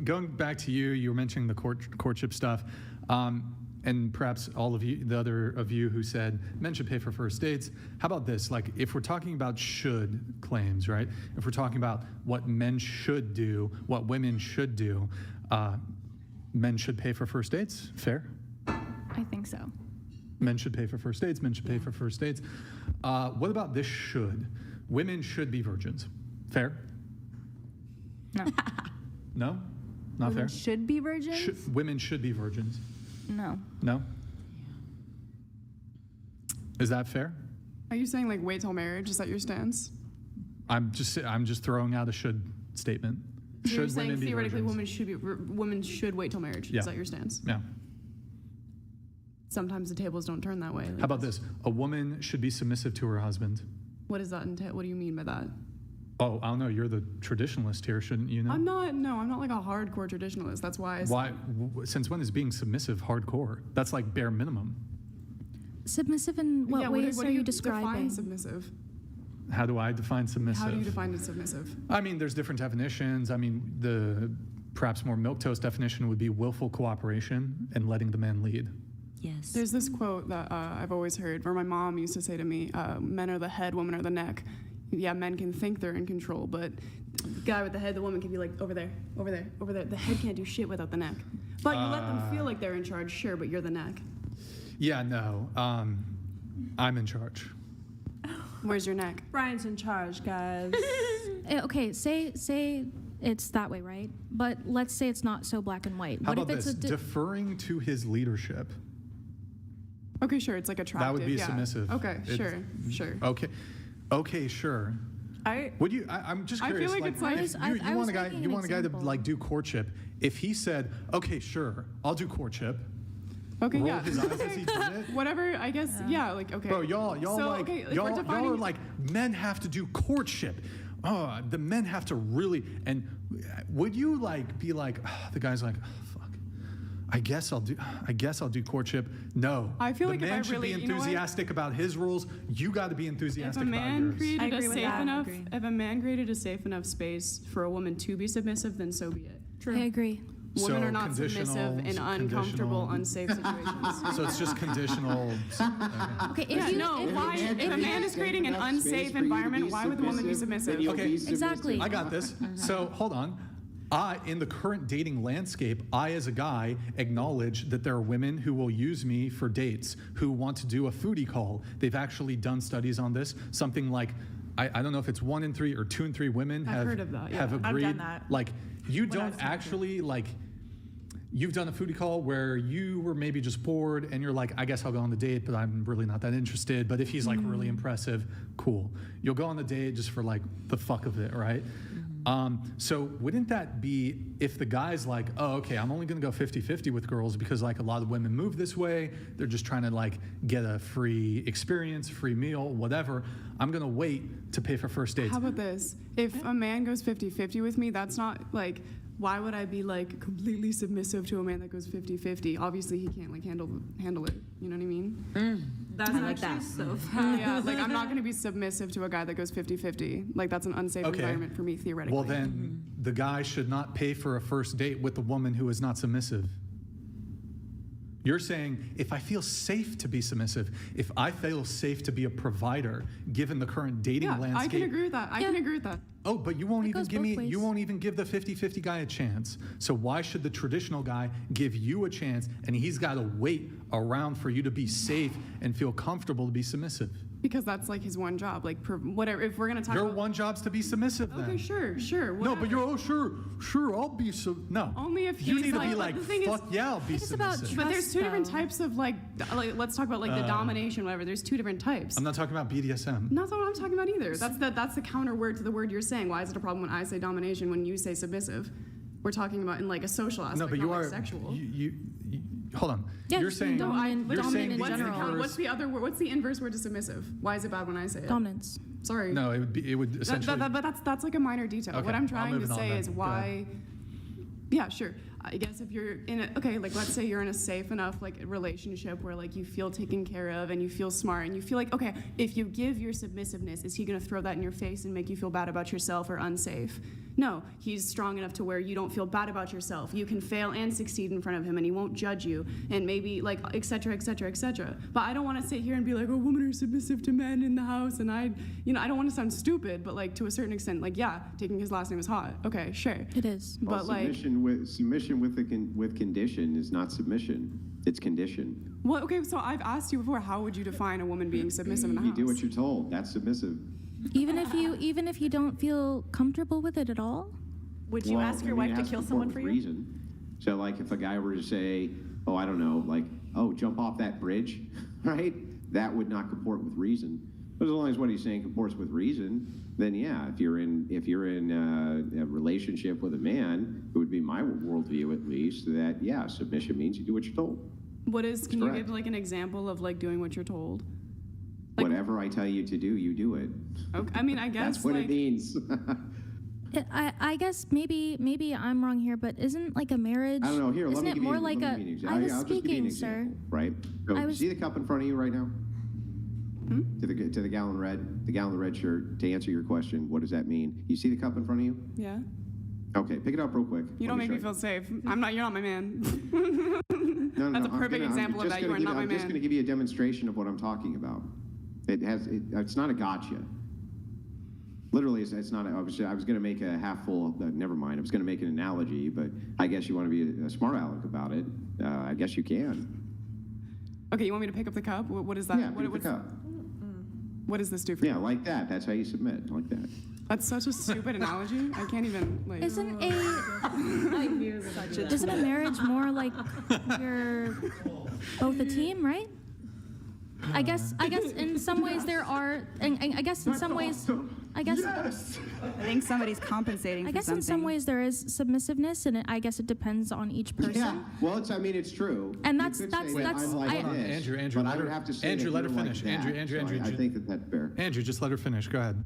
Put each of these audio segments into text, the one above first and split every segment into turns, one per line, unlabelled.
going back to you were mentioning the courtship stuff, and perhaps all of you, the other of you who said men should pay for first dates. How about this? Like, if we're talking about should claims, right? If we're talking about what men should do, what women should do, men should pay for first dates. Fair?
I think so.
Men should pay for first dates. Men should pay for first dates. What about this should? Women should be virgins. Fair?
No.
No? Not
Women
fair?
should be virgins?
Women should be virgins.
No.
No? Is that fair?
Are you saying like wait till marriage? Is that your stance?
I'm just throwing out a should statement.
You're
Should
saying
women be
theoretically
virgins?
women should wait till marriage.
Yeah.
Is that your stance?
Yeah.
Sometimes the tables don't turn that way. Like,
How about this? A woman should be submissive to her husband.
what does that entail? What do you mean by that?
Oh, I don't know. You're the traditionalist here, shouldn't you know?
I'm not like a hardcore traditionalist. That's why I said,
Why? Since when is being submissive hardcore? That's like bare minimum.
Submissive in what ways
what
are
do
you
define
describing?
submissive?
How do I define submissive?
How do you define submissive?
I mean, there's different definitions. I mean, the perhaps more milquetoast definition would be willful cooperation and letting the man lead.
Yes.
There's this quote that I've always heard where my mom used to say to me, men are the head, women are the neck. Yeah, men can think they're in control, but the guy with the head, the woman can be like, over there, over there, over there. The head can't do shit without the neck. But you let them feel like they're in charge, sure, but you're the neck.
Yeah, no. I'm in charge.
Where's your neck?
Brian's in charge, guys.
Okay, say it's that way, right? But let's say it's not so black and white.
How
What
about
if it's
this? Deferring to his leadership.
Okay, sure, it's like attractive.
That would be
yeah.
submissive.
Okay, sure.
Okay, sure. Would you? I'm just
I feel
curious.
like it's like-
you want a guy.
making
You
an
want a guy to
example.
like do courtship. If he said, "Okay, sure, I'll do courtship,"
Okay,
roll
yeah.
his eyes as he did it.
Whatever, I guess, yeah, like, okay.
Bro, y'all
So,
like
okay, if
y'all,
we're
y'all are
defining-
like men have to do courtship. Oh, the men have to really. And would you like be like the guy's like, oh, fuck. I guess I'll do courtship. No,
I feel
the
like if
man
I
should
really-
be
you know what?
enthusiastic about his rules. You got to be
If
enthusiastic
a
about
man
yours.
I
created a
agree with
safe
that.
enough,
Agree.
if a man created a safe enough space for a woman to be submissive, then so be it.
I agree.
Women
So
are not submissive in uncomfortable,
conditional.
unsafe situations.
So it's just conditional.
Okay,
Yeah, why? If a man is creating an unsafe environment, why would the woman be submissive?
Okay,
Exactly.
I got this. So hold on. In the current dating landscape, I as a guy acknowledge that there are women who will use me for dates, who want to do a foodie call. They've actually done studies on this. Something like, I don't know if it's 1 in 3 or 2 in 3 women
I've
have
heard of that, yeah.
have
I've
agreed.
done that.
Like you
When I
don't
was younger.
actually like. You've done a foodie call where you were maybe just bored and you're like, I guess I'll go on the date, but I'm really not that interested. But if he's like really impressive, cool. You'll go on the date just for like the fuck of it, right? So wouldn't that be if the guy's like, oh, okay, I'm only going to go 50-50 with girls because like a lot of women move this way. They're just trying to like get a free experience, free meal, whatever. I'm going to wait to pay for first dates.
How about this? If a man goes 50-50 with me, that's not like, why would I be like completely submissive to a man that goes 50-50? Obviously he can't like handle it. You know what I mean?
That's
I like
actually
that.
so fun.
Yeah, like I'm not going to be submissive to a guy that goes 50-50. Like that's an unsafe
Okay.
environment for me theoretically.
Well, then the guy should not pay for a first date with a woman who is not submissive. You're saying if I feel safe to be submissive, if I feel safe to be a provider, given the current dating
yeah,
landscape.
I can agree with that. I can agree with that.
Oh, but you won't
It
even
goes
give
both ways.
you won't even give the 50-50 guy a chance. So why should the traditional guy give you a chance and he's got to wait around for you to be safe and feel comfortable to be submissive?
Because that's like his one job. Like whatever. If we're gonna talk
Your
about
one job's to be submissive then.
okay, sure.
No,
Whatever.
but you're sure, I'll be no.
Only if
you
he's
need to
like-
be
but
like,
the thing is-
fuck yeah, I'll be
It's about
submissive.
But there's two different
though.
types of like let's talk about like the domination, whatever. There's two different types.
I'm not talking about BDSM.
Not what I'm talking about either. That's the counter word to the word you're saying. Why is it a problem when I say domination when you say submissive? We're talking about in like a social aspect,
No, but you
not
are
like sexual.
You hold on.
Yeah,
you're
just
saying
dominant
you're saying
in
the
general.
inverse-
What's the other word? What's the inverse word to submissive? Why is it bad when I say it?
Dominance.
Sorry.
No, it would essentially.
But that's like a minor detail.
Okay,
What I'm
I'll
trying
move
to
it on
say
then.
is
Go
why. Yeah, sure. I guess if you're in a like let's say you're in a safe enough like relationship where like you feel taken care of and you feel smart and you feel like okay, if you give your submissiveness, is he going to throw that in your face and make you feel bad about yourself or unsafe? No, he's strong enough to where you don't feel bad about yourself. You can fail and succeed in front of him, and he won't judge you, and maybe like et cetera, et cetera, et cetera. But I don't want to sit here and be like, oh, women are submissive to men in the house, and I don't want to sound stupid, but like to a certain extent, like yeah, taking his last name is hot. Okay, sure.
It is.
But
Well, submission with condition is not submission. It's condition.
Well, okay, so I've asked you before, how would you define a woman being submissive in the
You
house?
do what you're told. That's submissive.
Even if you don't feel comfortable with it at all?
Would you ask your wife
it
to
has
kill
comport
someone
with
for you?
reason. So, like, if a guy were to say, oh, I don't know, like, oh, jump off that bridge, right? That would not comport with reason. But as long as what he's saying comports with reason, then yeah, if you're in a relationship with a man, it would be my worldview at least that yeah, submission means you do what you're told.
Can you
correct.
give like an example of like doing what you're told? Like-
Whatever I tell you to do, you do it.
Okay, I mean, I guess
That's what
like,
it means.
I guess maybe I'm wrong here, but isn't like a marriage?
I don't know. Here, let
isn't
me
it
give
more
you,
like
let
a?
me give you an
I
example.
was
I'll just give you an
speaking, sir.
example, right? So,
I was-
see the cup in front of you right now? To the gallon red shirt. To answer your question, what does that mean? You see the cup in front of you?
yeah.
Okay, pick it up real quick.
You
Let
don't make me
show
feel safe. You're not my man.
No,
That's a
I'm
perfect
gonna-
example of
I'm just
that. You
gonna
are
give-
not my
I'm just
man.
going to give you a demonstration of what I'm talking about. It's not a gotcha. Literally, it's not. I was going to make a half full. Never mind. I was going to make an analogy, but I guess you want to be a smart aleck about it. I guess you can.
Okay, you want me to pick up the cup? What is that?
Yeah, pick up the cup.
What does this do for
Yeah,
you?
like that. That's how you submit. Like that.
That's such a stupid analogy. I can't even like.
Isn't a marriage more like you're both a team, right? I guess in some ways there are, and I guess in some ways, I guess
I think somebody's compensating
I
for
guess
something.
in some ways there is submissiveness, and I guess it depends on each person.
Yeah. Well, it's true.
And
You
that's-
could
that's-
say that
that's-
I'm like
I-
Hold on,
this,
Andrew,
but I
let
would
her-
have to say
Andrew,
that
let her
you're like
finish.
that.
Andrew,
So I think that that's fair.
Andrew, just let her finish. Go ahead.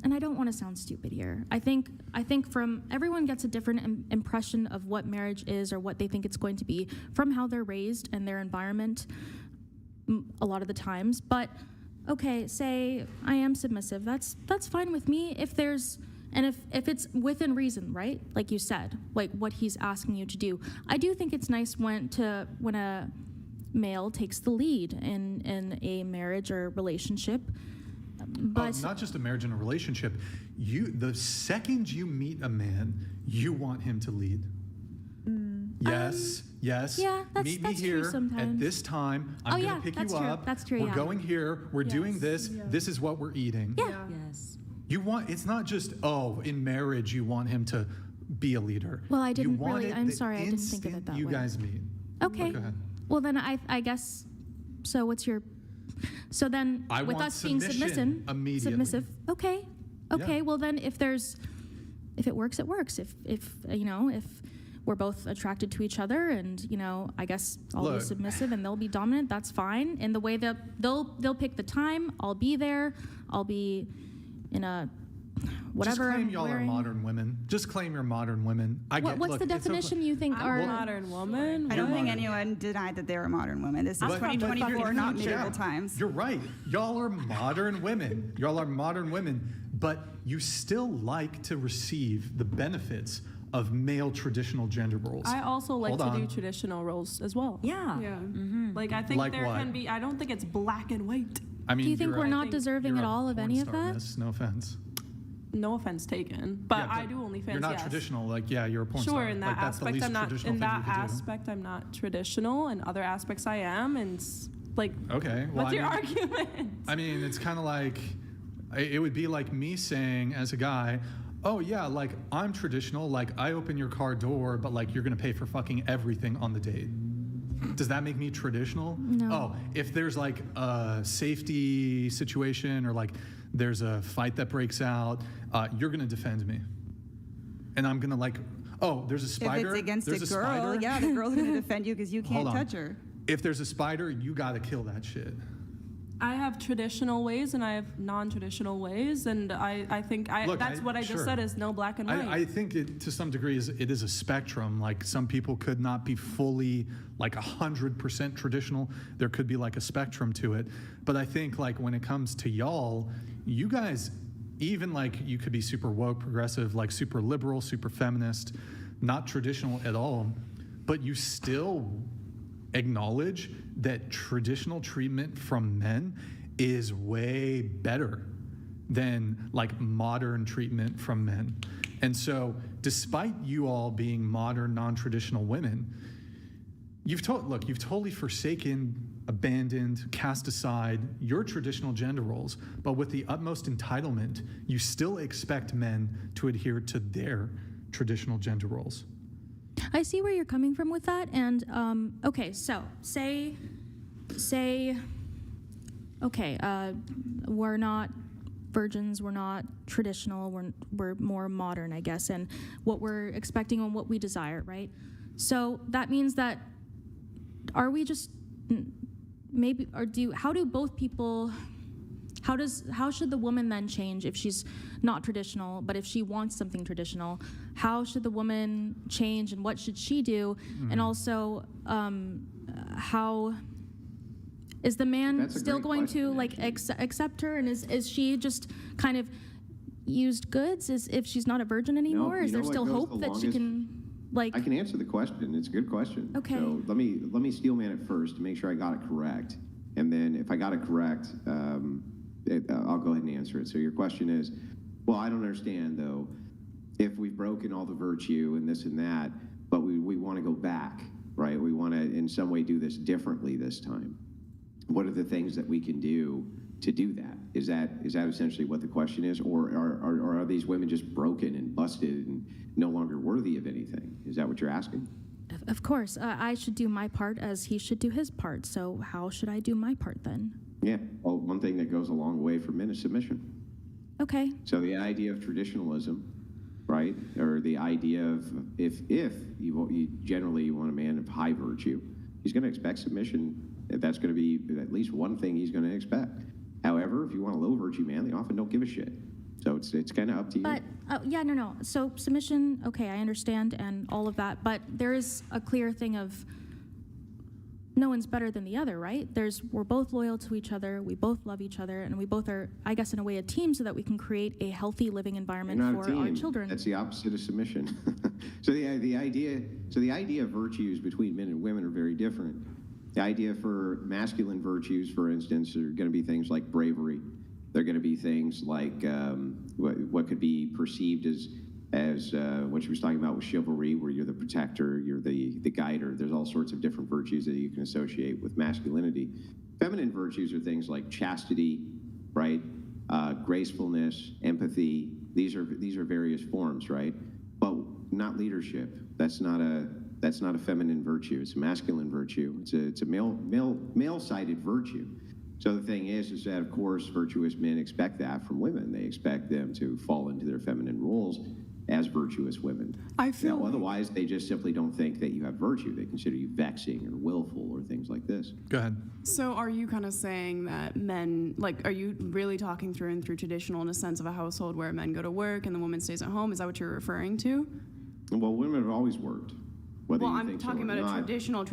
And I don't want to sound stupid here. I think from everyone gets a different impression of what marriage is or what they think it's going to be from how they're raised and their environment a lot of the times. But okay, say I am submissive. That's fine with me if it's within reason, right? Like you said, like what he's asking you to do. I do think it's nice when a male takes the lead in a marriage or relationship. But
Not just a marriage and a relationship. The second you meet a man, you want him to lead. Yes.
yeah, that's
Meet me
true
here at
sometimes.
this time. I'm
Oh,
going
yeah,
to pick
that's
you
true.
up.
That's true,
We're
yeah.
going here. We're doing this. This is what we're eating.
Yeah.
Yes.
It's not just, in marriage, you want him to be a leader.
Well, I
You
didn't
want
really-
it
I'm
the
sorry, I didn't think of it
instant
that
you
way.
guys meet.
Okay.
Go ahead.
Well, then I guess. So what's your? So then,
I
with
want
us being
submission immediately.
submissive. Okay. Okay.
Yeah.
Well, then, if it works, it works. If we're both attracted to each other, and I guess I'll
Look.
be submissive and they'll be dominant. That's fine. In the way that they'll pick the time. I'll be there. I'll be in a whatever.
Just claim
I'm
y'all
wearing.
are modern women. Just claim you're modern women.
What's the definition you think
I'm
are?
a modern woman.
I don't think
modern.
anyone denied that they were modern women. This is
But-
2024,
but-
not
yeah,
medieval times.
You're right. Y'all are modern women. Y'all are modern women. But you still like to receive the benefits of male traditional gender roles.
I also like
Hold
to
on.
do traditional roles as well.
Yeah.
Yeah.
Like I think
Like
there
what?
can be. I don't think it's black and white.
I mean,
Do you think
you're
we're
a-
not
think
deserving
you're
at
a
all of
porn
any of
star,
that?
miss. No offense.
No offense taken, but
Yeah,
I do OnlyFans.
You're not
yes.
traditional. Like, yeah, you're a porn
Sure,
star.
in that
Like, that's the
aspect,
least
I'm not.
traditional
In
thing
that
you could do.
aspect, I'm not traditional. In other aspects, I am. And like,
Okay. Well,
what's your argument?
I mean, it's kind of like, it would be like me saying as a guy, oh yeah, like I'm traditional, like I open your car door, but like you're gonna pay for fucking everything on the date. Does that make me traditional?
No.
Oh, if there's like a safety situation or like there's a fight that breaks out, you're gonna defend me. And I'm gonna like, oh, there's a
If
spider.
it's against
there's
a girl,
spider.
yeah, the girl's going to defend you because you can't
Hold on.
touch her.
If there's a spider, you gotta kill that shit.
I have traditional ways and I have non-traditional ways, and I think
Look,
that's what I just
sure.
said is no black and white.
I think to some degree it is a spectrum. Like some people could not be fully like 100% traditional. There could be like a spectrum to it. But I think like when it comes to y'all, you guys even like you could be super woke, progressive, like super liberal, super feminist, not traditional at all, but you still acknowledge that traditional treatment from men is way better than like modern treatment from men. And so despite you all being modern, non-traditional women, you've totally forsaken, abandoned, cast aside your traditional gender roles, but with the utmost entitlement, you still expect men to adhere to their traditional gender roles.
I see where you're coming from with that. And okay, so say, okay, we're not virgins, we're not traditional, we're more modern, I guess, and what we're expecting and what we desire, right? So that means that are we just maybe, or how do both people, how should the woman then change if she's not traditional, but if she wants something traditional? How should the woman change, and what should she do? And also, how is the man still going to like accept her, and is she just kind of used goods as if she's not a virgin anymore? Is there still hope that she can like?
I can answer the question. It's a good question.
Okay.
So let me steel man it first to make sure I got it correct, and then if I got it correct, I'll go ahead and answer it. So your question is, well, I don't understand though, if we've broken all the virtue and this and that, but we want to go back, right? We want to in some way do this differently this time. What are the things that we can do to do that? Is that essentially what the question is, or are these women just broken and busted and no longer worthy of anything? Is that what you're asking?
Of course, I should do my part as he should do his part. So how should I do my part then?
Yeah, well, one thing that goes a long way for men is submission.
Okay.
So the idea of traditionalism, right, or the idea of if you generally want a man of high virtue, he's going to expect submission. That's going to be at least one thing he's going to expect. However, if you want a low virtue man, they often don't give a shit. So it's kind of up to you.
But no. So submission, okay, I understand and all of that, but there is a clear thing of no one's better than the other, right? We're both loyal to each other, we both love each other, and we both are, I guess, in a way, a team so that we can create a healthy living environment
You're not
for
a team.
our children.
That's the opposite of submission. So the idea of virtues between men and women are very different. The idea for masculine virtues, for instance, are going to be things like bravery. They're going to be things like what could be perceived as what she was talking about with chivalry, where you're the protector, you're the guider. There's all sorts of different virtues that you can associate with masculinity. Feminine virtues are things like chastity, right? Gracefulness, empathy. These are various forms, right? But not leadership. That's not a feminine virtue. It's a masculine virtue. It's a male-sided virtue. So the thing is that, of course, virtuous men expect that from women. They expect them to fall into their feminine roles as virtuous women.
I feel
otherwise, they just simply don't think that you have virtue. They consider you vexing or willful or things like this.
Go ahead.
So are you kind of saying that men, like, are you really talking through and through traditional in a sense of a household where men go to work and the woman stays at home? Is that what you're referring to?
Well, women have always worked. Well,
I'm talking about a traditional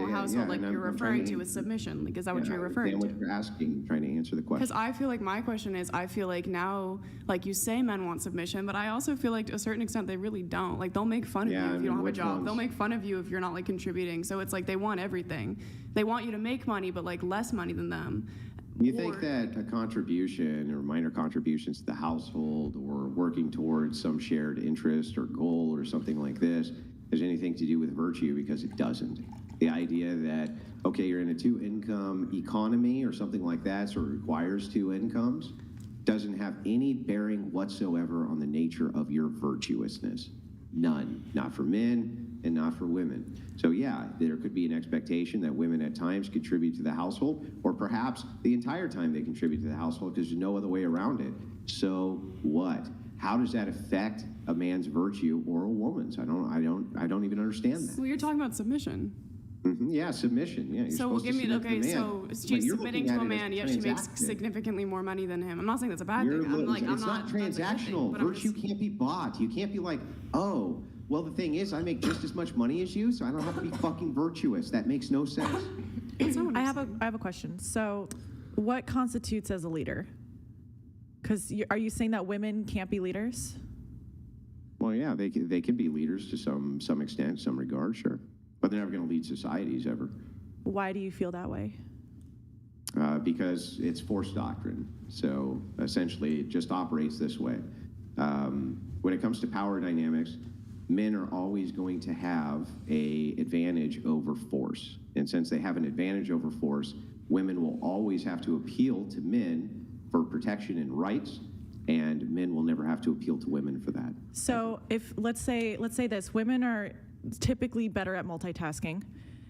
household, like you're referring to with submission. Like, is that what you're referring to?
What you're asking, trying to answer the question.
Because I feel like my question is, I feel like now, like you say men want submission, but I also feel like to a certain extent they really don't. Like they'll make fun of you if you don't have a job. They'll make fun of you if you're not like contributing. So it's like they want everything. They want you to make money, but like less money than them.
You think that a contribution or minor contributions to the household or working towards some shared interest or goal or something like this has anything to do with virtue? Because it doesn't. The idea that, okay, you're in a two-income economy or something like that, so it requires two incomes, doesn't have any bearing whatsoever on the nature of your virtuousness. None. Not for men and not for women. So yeah, there could be an expectation that women at times contribute to the household, or perhaps the entire time they contribute to the household because there's no other way around it. So what? How does that affect a man's virtue or a woman's? I don't even understand that.
Well, you're talking about submission.
Mm-hmm. Yeah, submission. Yeah.
So give me so she's submitting to a man, yet she makes significantly more money than him. I'm not saying that's a bad thing.
It's not transactional. Virtue can't be bought. You can't be like, oh, well, the thing is, I make just as much money as you, so I don't have to be fucking virtuous. That makes no sense.
I have a question. So, what constitutes as a leader?
Because are you saying that women can't be leaders?
Well, yeah, they can be leaders to some extent, some regard, sure. But they're never going to lead societies ever.
Why do you feel that way?
Because it's force doctrine. So essentially, it just operates this way. When it comes to power dynamics, men are always going to have an advantage over force. And since they have an advantage over force, women will always have to appeal to men for protection and rights, and men will never have to appeal to women for that.
So if let's say this, women are typically better at multitasking,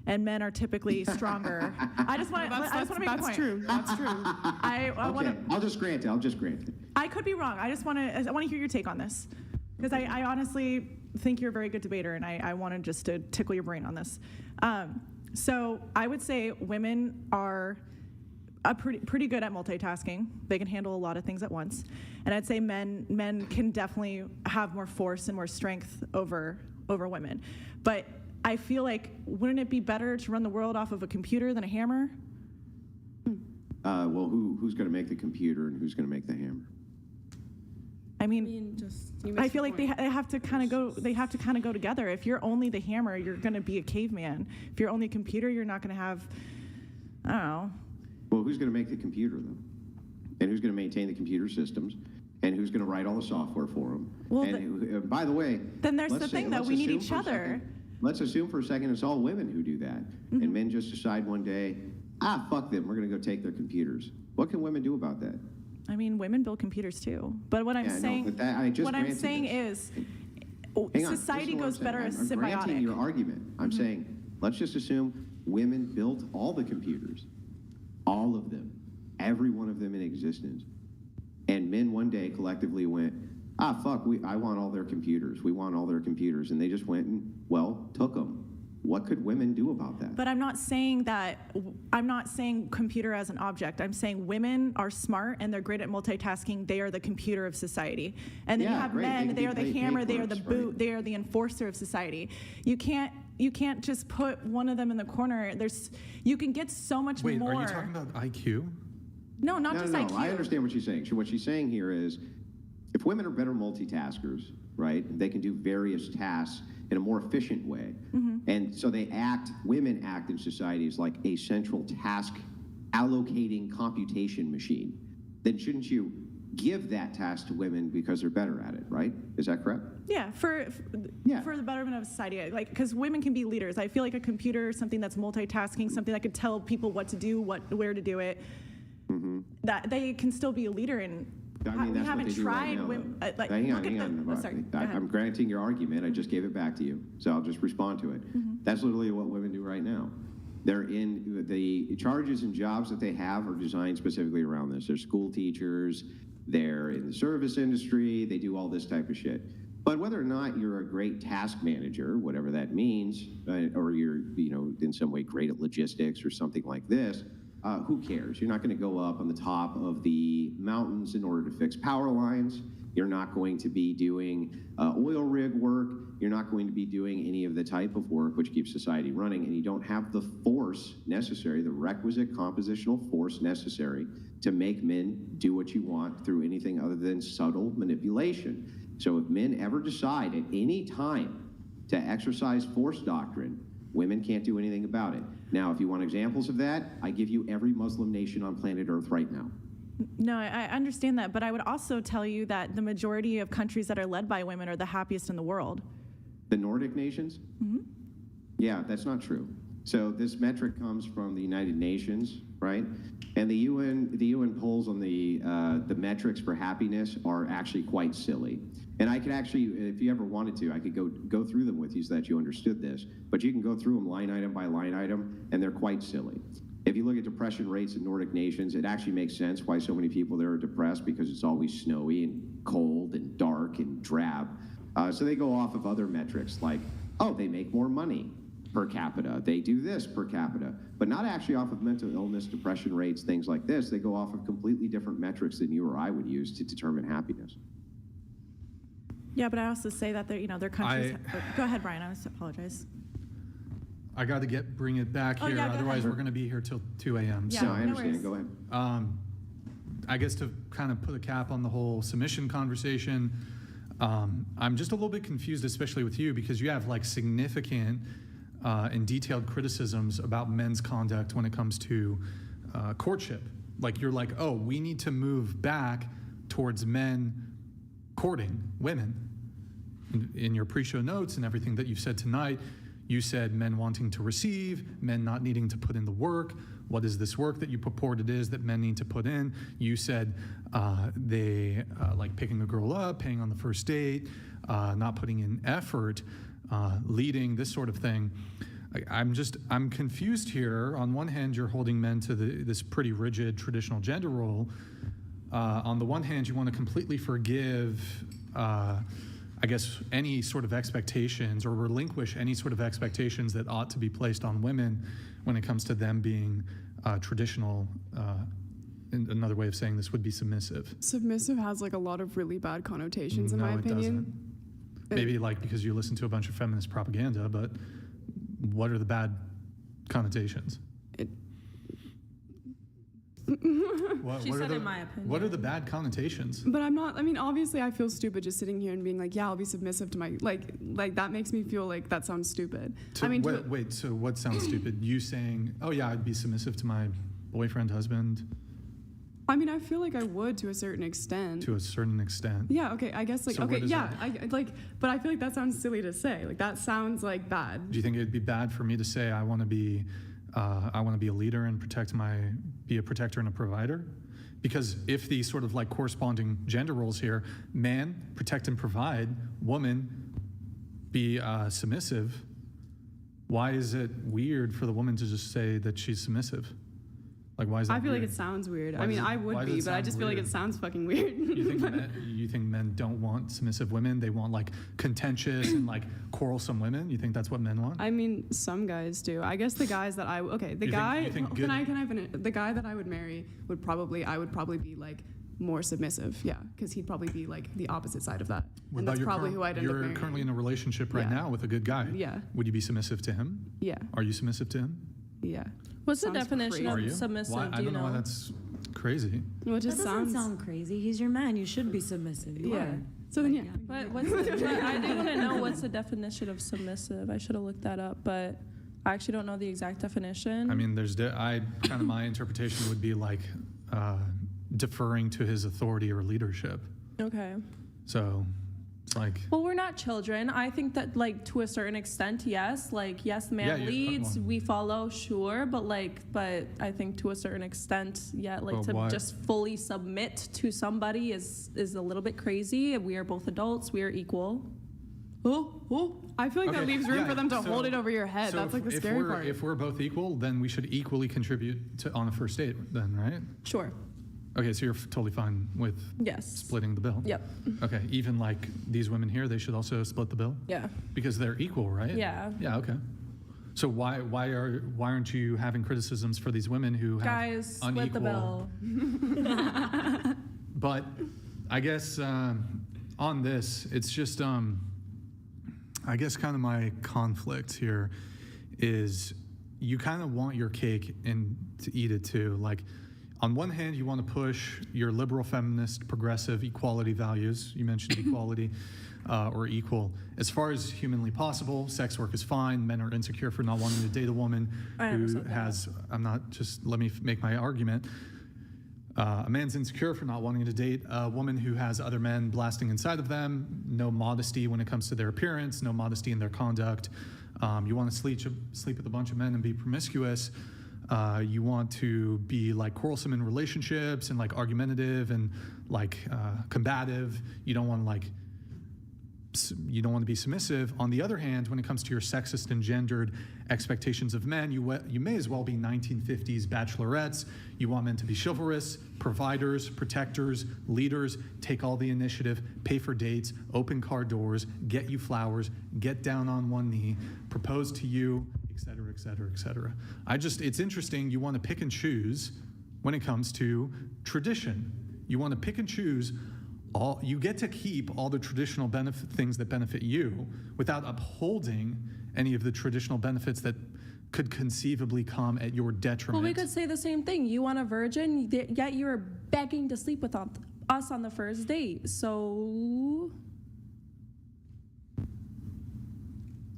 and men are typically stronger. I just want to make a point.
That's true. That's true.
Okay, I'll just grant it.
I could be wrong. I want to hear your take on this, because I honestly think you're a very good debater, and I wanted just to tickle your brain on this. So I would say women are pretty good at multitasking. They can handle a lot of things at once, and I'd say men can definitely have more force and more strength over women. But I feel like, wouldn't it be better to run the world off of a computer than a hammer?
Well, who's going to make the computer and who's going to make the hammer?
I mean, I feel like they have to kind of go together. If you're only the hammer, you're going to be a caveman. If you're only a computer, you're not going to have, I don't know.
Well, who's going to make the computer, though? And who's going to maintain the computer systems? And who's going to write all the software for them?
Well,
by the way,
then there's the thing that we need each other.
Let's assume for a second it's all women who do that. Mm-hmm. And men just decide one day, fuck them, we're going to go take their computers. What can women do about that?
I mean, women build computers too. But what I'm saying is society goes better as symbiotic.
I'm granting your argument. I'm saying, let's just assume women built all the computers. All of them. Every one of them in existence. And men one day collectively went, fuck, I want all their computers. We want all their computers. And they just went and, took them. What could women do about that?
But I'm not saying computer as an object. I'm saying women are smart and they're great at multitasking. They are the computer of society. And then you have men, they are the hammer, they are the boot, they are the enforcer of society. You can't just put one of them in the corner. You can get so much more.
Wait, are you talking about IQ?
No, not just IQ.
I understand what she's saying. What she's saying here is, if women are better multitaskers, right, they can do various tasks in a more efficient way. Mm-hmm. And so women act in societies like a central task allocating computation machine. Then shouldn't you give that task to women because they're better at it, right? Is that correct?
Yeah, for the betterment of society. Like, because women can be leaders. I feel like a computer, something that's multitasking, something that could tell people what to do, where to do it, that they can still be a leader in.
I mean, that's what they do right now. Hang on. I'm granting your argument. I just gave it back to you, so I'll just respond to it. Mm-hmm. That's literally what women do right now. They're in the charges and jobs that they have are designed specifically around this. They're school teachers. They're in the service industry. They do all this type of shit. But whether or not you're a great task manager, whatever that means, or you're in some way great at logistics or something like this. Who cares? You're not going to go up on the top of the mountains in order to fix power lines. You're not going to be doing oil rig work. You're not going to be doing any of the type of work which keeps society running, and you don't have the force necessary, the requisite compositional force necessary to make men do what you want through anything other than subtle manipulation. So if men ever decide at any time to exercise force doctrine, women can't do anything about it. Now, if you want examples of that, I give you every Muslim nation on planet Earth right now.
No, I understand that, but I would also tell you that the majority of countries that are led by women are the happiest in the world.
The Nordic nations? Mm-hmm. Yeah, that's not true. So this metric comes from the United Nations, right? And the UN polls on the metrics for happiness are actually quite silly. And I could actually, if you ever wanted to, I could go through them with you so that you understood this. But you can go through them line item by line item, and they're quite silly. If you look at depression rates in Nordic nations, it actually makes sense why so many people there are depressed, because it's always snowy and cold and dark and drab. So they go off of other metrics like, they make more money per capita. They do this per capita, but not actually off of mental illness, depression rates, things like this. They go off of completely different metrics than you or I would use to determine happiness.
Yeah, but I also say that their countries. Go ahead, Brian. I apologize.
I got to bring it back here.
Yeah,
otherwise, we're going to be here till 2 a.m.
Yeah,
so I understand. Go ahead.
I guess to kind of put a cap on the whole submission conversation, I'm just a little bit confused, especially with you, because you have like significant and detailed criticisms about men's conduct when it comes to courtship. Like you're like, oh, we need to move back towards men courting women. In your pre-show notes and everything that you've said tonight, you said men wanting to receive, men not needing to put in the work. What is this work that you purported is that men need to put in? You said they like picking a girl up, paying on the first date, not putting in effort, leading, this sort of thing. I'm confused here. On one hand, you're holding men to this pretty rigid traditional gender role. On the one hand, you want to completely forgive, I guess, any sort of expectations or relinquish any sort of expectations that ought to be placed on women when it comes to them being traditional. Another way of saying this would be submissive.
Submissive has like a lot of really bad connotations, in
No,
my
it
opinion.
Maybe like because you listen to a bunch of feminist propaganda, but what are the bad connotations? What
She
are
said
the,
in my opinion.
What are the bad connotations?
But I'm not. I mean, obviously, I feel stupid just sitting here and being like, "Yeah, I'll be submissive to my like." That makes me feel like that sounds stupid. I mean,
Wait. So what sounds stupid? You saying, "Oh yeah, I'd be submissive to my boyfriend, husband,"
I mean, I feel like I would to a certain extent.
to a certain extent.
Yeah. Okay. I guess like
So
okay.
what is
Yeah.
that?
I like. But I feel like that sounds silly to say. Like that sounds like bad.
Do you think it'd be bad for me to say I want to be a leader and be a protector and a provider? Because if the sort of like corresponding gender roles here, man, protect and provide, woman, be submissive, why is it weird for the woman to just say that she's submissive? Like, why is that
I feel
weird?
like it sounds weird.
Why
I mean,
does it-
I
why
would
does it
be, but I
sound
just feel like
weird?
it sounds fucking weird.
You think men don't want submissive women? They want like contentious and like quarrelsome women? You think that's what men want?
I mean, some guys do. I guess the guys that the
You think good-
can I finish? The guy that I would marry I would probably be like more submissive. Yeah, because he'd probably be like the opposite side of that.
What
And
about
that's
your
probably who I'd end up
You're
marrying.
currently in a relationship right
Yeah.
now with a good guy.
Yeah.
Would you be submissive to him?
Yeah,
Are you submissive to him?
yeah.
What's the
Sounds
definition
crazy.
of
Are you?
submissive?
Why?
Do
I
you
don't know why
know?
that's crazy.
Well, it
That
just
doesn't
sounds.
sound crazy. He's your man. You should be submissive. You
Yeah.
are.
So then, yeah.
But I do want to know what's the definition of submissive. I should have looked that up, but I actually don't know the exact definition.
I mean, my interpretation would be like deferring to his authority or leadership.
Okay.
So it's like,
Well, we're not children. I think that, like, to a certain extent, yes. Like, yes, the man
Yeah,
leads,
well-
we follow, sure. But I think to a certain extent, yeah, like
But
to
why-
just fully submit to somebody is a little bit crazy. We are both adults. We are equal.
Oh. I feel like that
Okay,
leaves room
yeah,
for them to
so-
hold it over your head.
so
That's like the
if
scary
we're,
part.
If we're both equal, then we should equally contribute on a first date, then, right?
Sure.
Okay, so you're totally fine with
Yes.
splitting the bill?
Yep.
Okay, even like these women here, they should also split the bill?
Yeah.
Because they're equal, right?
Yeah.
Yeah, okay. So why aren't you having criticisms for these women who have
Guys, split the
unequal?
bill.
But I guess on this, it's just I guess kind of my conflict here is you kind of want your cake and to eat it too. Like, on one hand, you want to push your liberal, feminist, progressive equality values. You mentioned equality or equal. As far as humanly possible, sex work is fine. Men are insecure for not wanting to date a woman
I
who
understand that.
has, let me make my argument. A man's insecure for not wanting to date a woman who has other men blasting inside of them, no modesty when it comes to their appearance, no modesty in their conduct. You want to sleep with a bunch of men and be promiscuous. You want to be like quarrelsome in relationships and like argumentative and like combative. You don't want to be submissive. On the other hand, when it comes to your sexist and gendered expectations of men, you may as well be 1950s bachelorettes. You want men to be chivalrous, providers, protectors, leaders, take all the initiative, pay for dates, open car doors, get you flowers, get down on one knee, propose to you, et cetera, et cetera, et cetera. It's interesting, you want to pick and choose when it comes to tradition. You want to pick and choose you get to keep all the traditional things that benefit you without upholding any of the traditional benefits that could conceivably come at your detriment.
Well, we could say the same thing. You want a virgin, yet you're begging to sleep with us on the first date. So,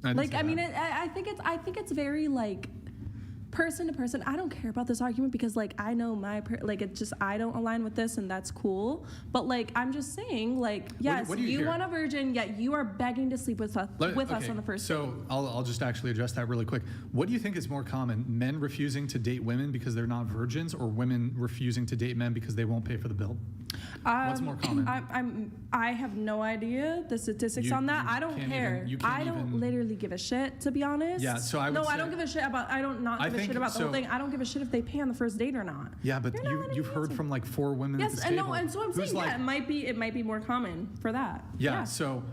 I think it's very like person to person. I don't care about this argument because like I know I don't align with this, and that's cool. But like I'm just saying, like yes,
what do
you
hear?
want a virgin, yet you are begging to sleep with us on the first date.
So I'll just actually address that really quick. What do you think is more common, men refusing to date women because they're not virgins, or women refusing to date men because they won't pay for the bill? What's more common?
I have no idea the statistics on that. I don't care. I don't literally give a shit, to be honest.
Yeah, so I don't
give a shit about. I don't not give a shit about the whole thing. I don't give a shit if they pay on the first date or not.
Yeah, but you've heard from like 4 women at this table.
Yes, and so I'm saying
like,
it might be more common for that.
Yeah, so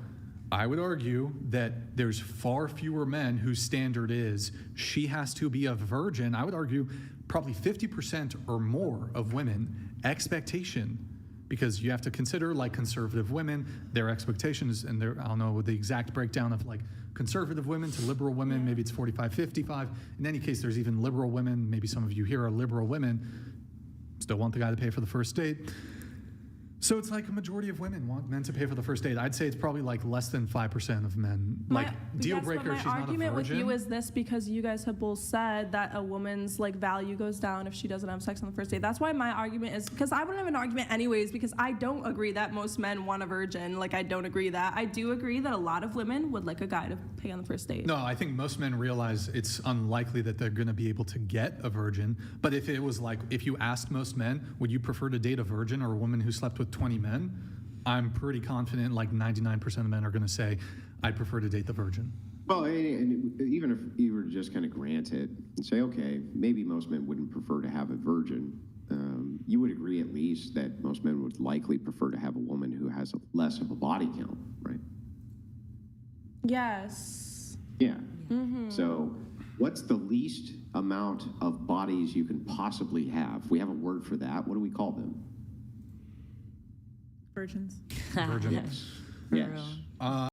I would argue that there's far fewer men whose standard is she has to be a virgin. I would argue probably 50% or more of women expectation, because you have to consider like conservative women, their expectations, and I don't know the exact breakdown of like conservative women to liberal women, maybe it's 45, 55. In any case, there's even liberal women, maybe some of you here are liberal women, still want the guy to pay for the first date. So it's like a majority of women want men to pay for the first date. I'd say it's probably like less than 5% of men. Deal breaker, she's not a virgin.
My argument with you is this, because you guys have both said that a woman's like value goes down if she doesn't have sex on the first date. That's why my argument is, because I wouldn't have an argument anyways, because I don't agree that most men want a virgin. Like I don't agree that. I do agree that a lot of women would like a guy to pay on the first date.
No, I think most men realize it's unlikely that they're going to be able to get a virgin. But if it was like, if you asked most men, would you prefer to date a virgin or a woman who slept with 20 men? I'm pretty confident like 99% of men are going to say, I'd prefer to date the virgin.
Well, and even if you were to just kind of grant it and say, okay, maybe most men wouldn't prefer to have a virgin, you would agree at least that most men would likely prefer to have a woman who has less of a body count, right?
Yes.
Yeah. Mm-hmm. So what's the least amount of bodies you can possibly have? We have a word for that. What do we call them?
Virgins.
Virgins.
Yes. Yes.